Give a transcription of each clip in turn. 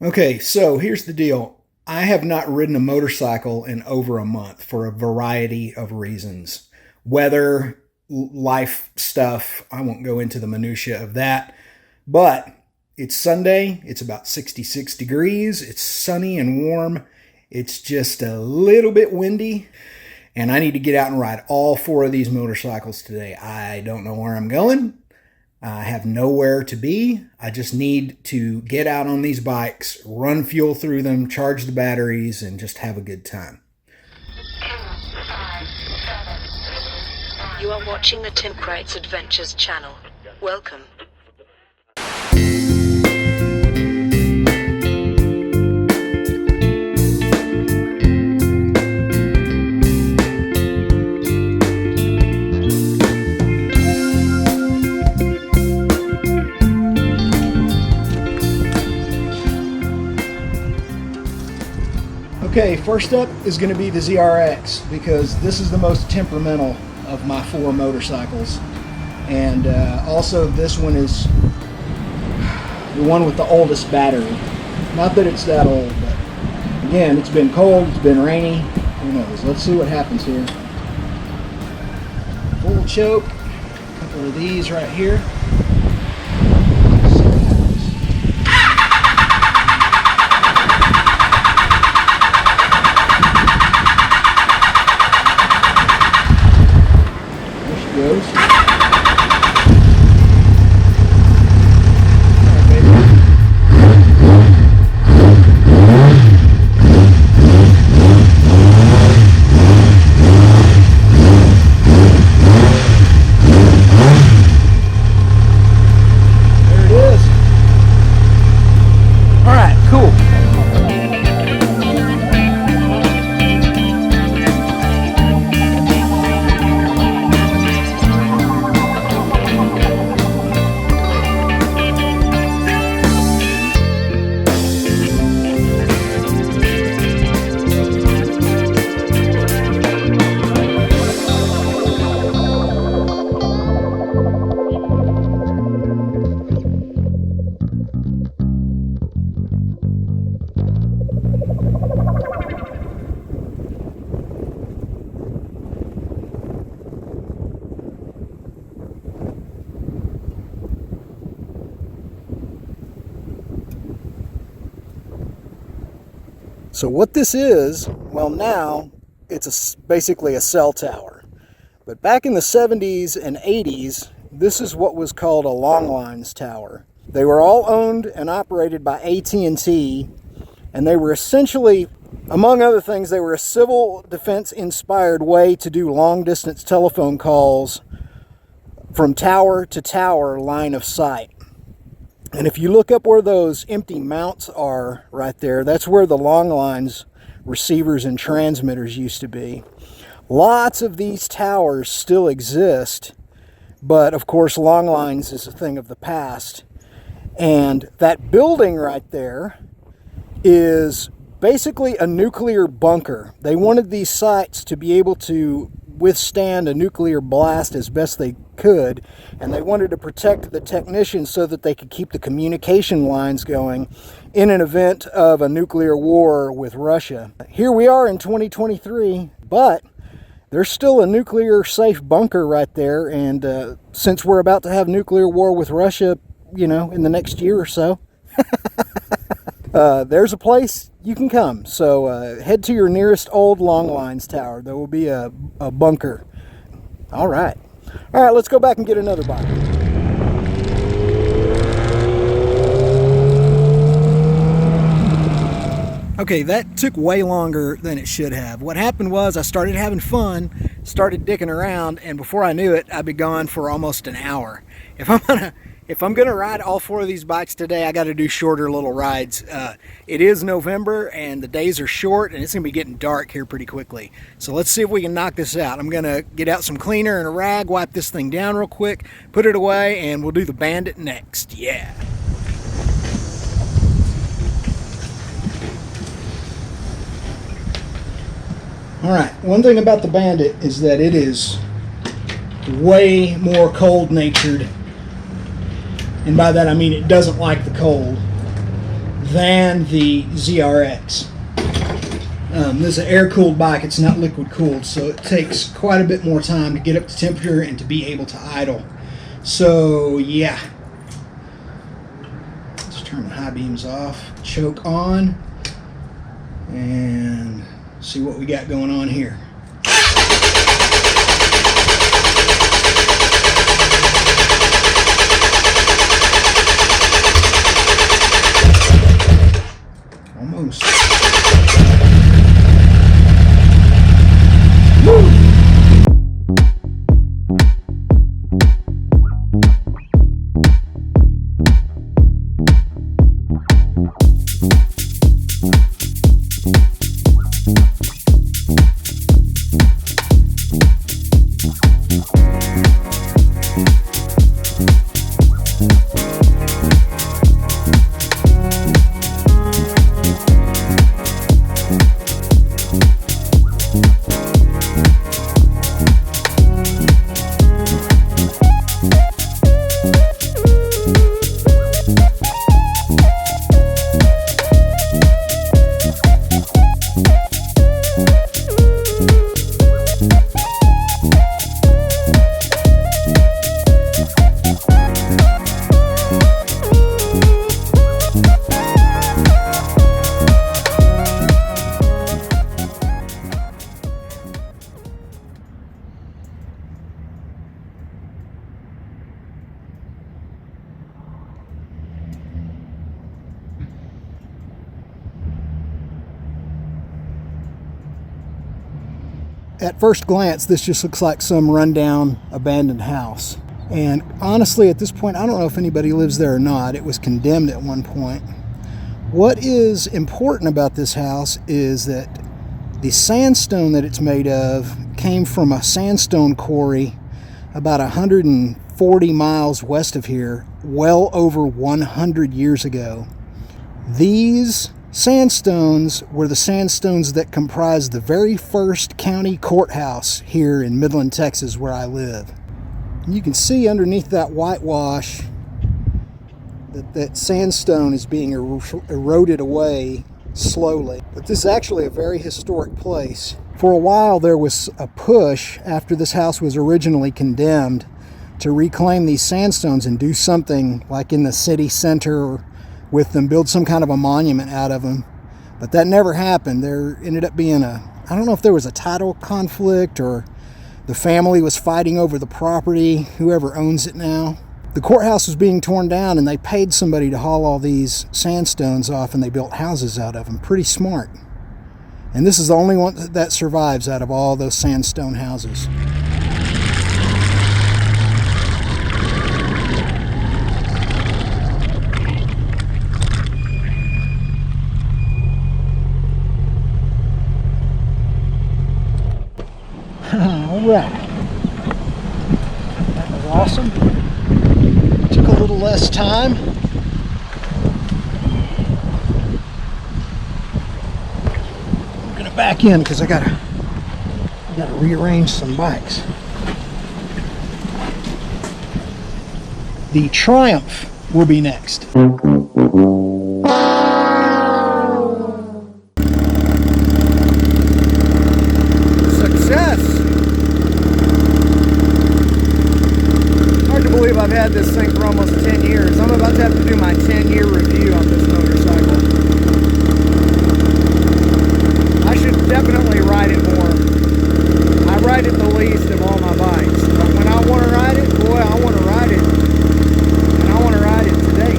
Okay, so here's the deal. I have not ridden a motorcycle in over a month for a variety of reasons. Weather, life stuff, I won't go into the minutia of that. But it's Sunday, it's about 66 degrees, it's sunny and warm. It's just a little bit windy, and I need to get out and ride all four of these motorcycles today. I don't know where I'm going. I have nowhere to be. I just need to get out on these bikes, run fuel through them, charge the batteries, and just have a good time. You are watching the Tim Kreitz Adventures channel. Welcome. Okay, first up is going to be the ZRX because this is the most temperamental of my four motorcycles. And also this one is the one with the oldest battery. Not that it's that old, but again, it's been cold, it's been rainy, who knows. Let's see what happens here. Full choke, a couple of these right here. Goes. There it is. All right, cool. So what this is, well now, it's basically a cell tower. But back in the 70s and 80s, this is what was called a Long Lines tower. They were all owned and operated by AT&T, and they were essentially, among other things, they were a civil defense inspired way to do long distance telephone calls from tower to tower line of sight. And if you look up where those empty mounts are right there, that's where the Long Lines receivers and transmitters used to be. Lots of these towers still exist, but of course Long Lines is a thing of the past. And that building right there is basically a nuclear bunker. They wanted these sites to be able to withstand a nuclear blast as best they could, and they wanted to protect the technicians so that they could keep the communication lines going in an event of a nuclear war with Russia. Here we are in 2023, but there's still a nuclear safe bunker right there, and since we're about to have nuclear war with Russia, you know, in the next year or so, there's a place you can come. So head to your nearest old Long Lines tower. There will be a bunker. All right, let's go back and get another bike. Okay, that took way longer than it should have. What happened was I started having fun, started dicking around, and before I knew it, I'd be gone for almost an hour. If I'm gonna ride all four of these bikes today, I got to do shorter little rides. It is November and the days are short, and it's gonna be getting dark here pretty quickly. So let's see if we can knock this out. I'm gonna get out some cleaner and a rag, wipe this thing down real quick, put it away, and we'll do the Bandit next. Yeah. All right, one thing about the Bandit is that it is way more cold-natured, and by that I mean it doesn't like the cold, than the ZRX. This is an air-cooled bike. It's not liquid-cooled, so it takes quite a bit more time to get up to temperature and to be able to idle. So, yeah. Let's turn the high beams off, choke on, and see what we got going on here. Almost. Woo! At first glance, this just looks like some rundown, abandoned house. And honestly, at this point, I don't know if anybody lives there or not. It was condemned at one point. What is important about this house is that the sandstone that it's made of came from a sandstone quarry about 140 miles west of here, well over 100 years ago. These sandstones were the sandstones that comprised the very first county courthouse here in Midland, Texas, where I live. And you can see underneath that whitewash that sandstone is being eroded away slowly. But this is actually a very historic place. For a while there was a push after this house was originally condemned to reclaim these sandstones and do something like in the city center with them, build some kind of a monument out of them. But that never happened. There ended up being I don't know if there was a title conflict or the family was fighting over the property, whoever owns it now. The courthouse was being torn down and they paid somebody to haul all these sandstones off and they built houses out of them. Pretty smart. And this is the only one that survives out of all those sandstone houses. Alright, that was awesome. Took a little less time. I'm gonna back in because I gotta rearrange some bikes. The Triumph will be next. I've had this thing for almost 10 years. I'm about to have to do my 10-year review on this motorcycle. I should definitely ride it more. I ride it the least of all my bikes. But when I want to ride it, boy, I want to ride it. And I want to ride it today.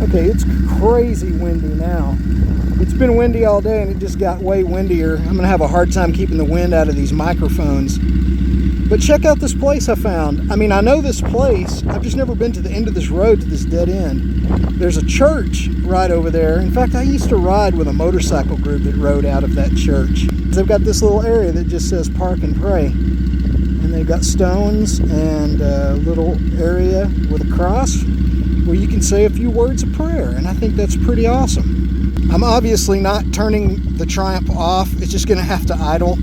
Okay, it's crazy windy now. It's been windy all day and it just got way windier. I'm gonna have a hard time keeping the wind out of these microphones. But check out this place I found. I mean, I know this place. I've just never been to the end of this road, to this dead end. There's a church right over there. In fact, I used to ride with a motorcycle group that rode out of that church. They've got this little area that just says park and pray. And they've got stones and a little area with a cross where you can say a few words of prayer. And I think that's pretty awesome. I'm obviously not turning the Triumph off. It's just going to have to idle.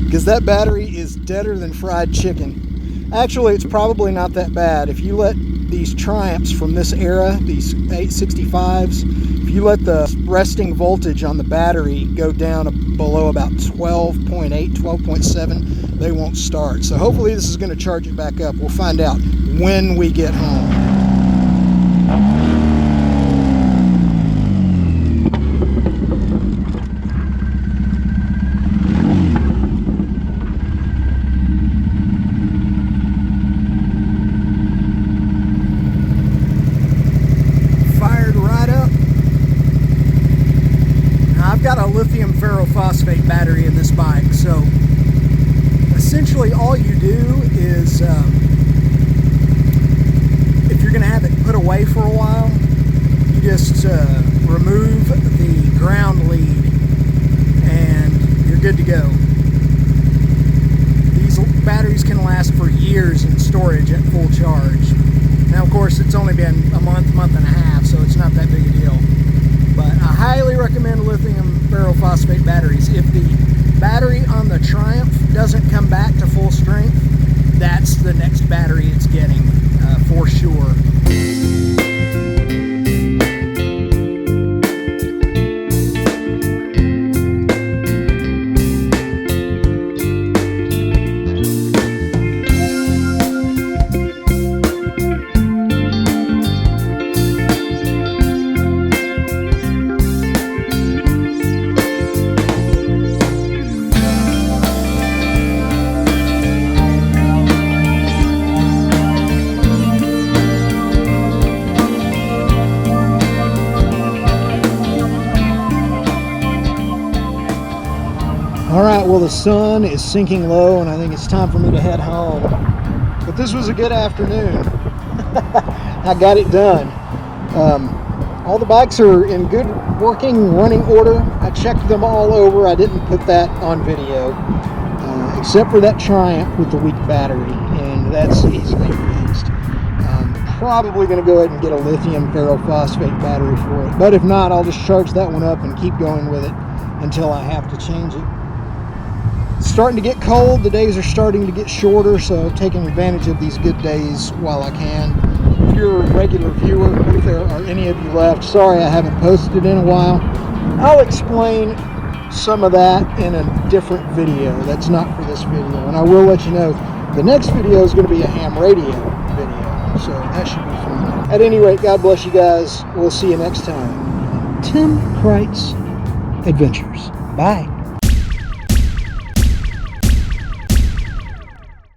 Because that battery is deader than fried chicken. Actually, it's probably not that bad. If you let these Triumphs from this era, these 865s, if you let the resting voltage on the battery go down below about 12.8, 12.7, they won't start. So hopefully this is going to charge it back up. We'll find out when we get home. Got a lithium ferrophosphate battery in this bike, so essentially all you do is if you're going to have it put away for a while, you just remove the ground lead and you're good to go. These batteries can last for years in storage at full charge. Now of course it's only been a month and a half, so it's not that big a deal. But I highly recommend lithium ferrophosphate batteries. If the battery on the Triumph doesn't come back to full strength, that's the next battery it's getting, for sure. Alright, well the sun is sinking low and I think it's time for me to head home. But this was a good afternoon. I got it done. All the bikes are in good working, running order. I checked them all over. I didn't put that on video. Except for that Triumph with the weak battery. And that's easily fixed. Probably going to go ahead and get a lithium ferrophosphate battery for it. But if not, I'll just charge that one up and keep going with it until I have to change it. It's starting to get cold. The days are starting to get shorter, so taking advantage of these good days while I can. If you're a regular viewer, if there are any of you left, sorry I haven't posted in a while. I'll explain some of that in a different video. That's not for this video, and I will let you know the next video is going to be a ham radio video, so that should be fun. At any rate, God bless you guys. We'll see you next time on Tim Kreitz Adventures. Bye.